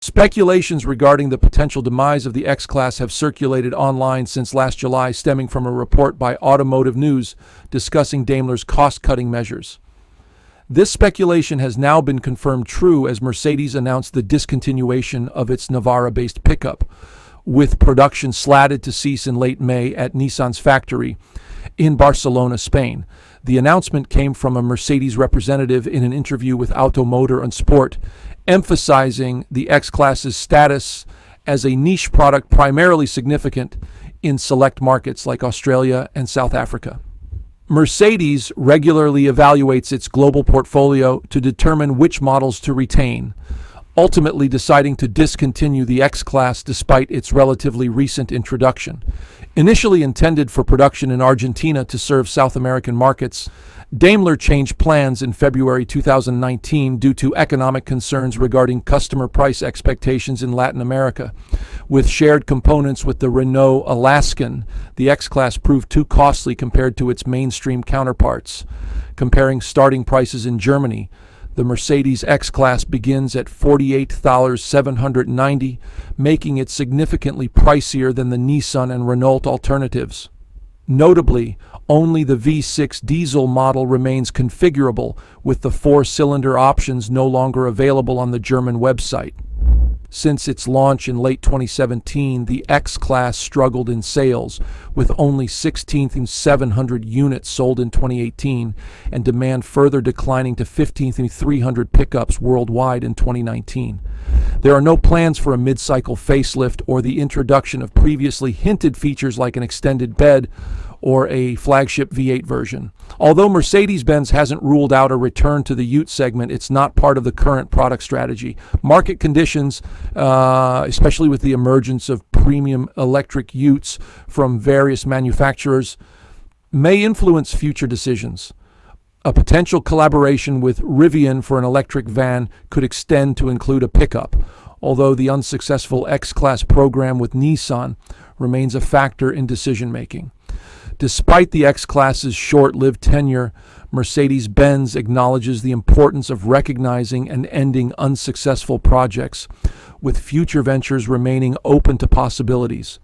Speculations regarding the potential demise of the X-Class have circulated online since last July, stemming from a report by Automotive News discussing Daimler's cost-cutting measures. This speculation has now been confirmed true as Mercedes announced the discontinuation of its Navara-based pickup, with production slatted to cease in late May at Nissan's factory in Barcelona, Spain. The announcement came from a Mercedes representative in an interview with Automotor and Sport, emphasizing the X-Class's status as a niche product primarily significant in select markets like Australia and South Africa. Mercedes regularly evaluates its global portfolio to determine which models to retain, ultimately deciding to discontinue the X-Class despite its relatively recent introduction. Initially intended for production in Argentina to serve South American markets, Daimler changed plans in February 2019 due to economic concerns regarding customer price expectations in Latin America. With shared components with the Renault Alaskan, the X-Class proved too costly compared to its mainstream counterparts. Comparing starting prices in Germany, the Mercedes X-Class begins at $48,790, making it significantly pricier than the Nissan and Renault alternatives. Notably, only the V6 diesel model remains configurable, with the four-cylinder options no longer available on the German website. Since its launch in late 2017, the X-Class struggled in sales, with only 16,700 units sold in 2018 and demand further declining to 15,300 pickups worldwide in 2019. There are no plans for a mid-cycle facelift or the introduction of previously hinted features like an extended bed or a flagship V8 version. Although Mercedes Benz hasn't ruled out a return to the Ute segment, it's not part of the current product strategy. Market conditions, especially with the emergence of premium electric Utes from various manufacturers, may influence future decisions. A potential collaboration with Rivian for an electric van could extend to include a pickup, although the unsuccessful X-Class program with Nissan remains a factor in decision-making. Despite the X-Class's short-lived tenure, Mercedes-Benz acknowledges the importance of recognizing and ending unsuccessful projects, with future ventures remaining open to possibilities.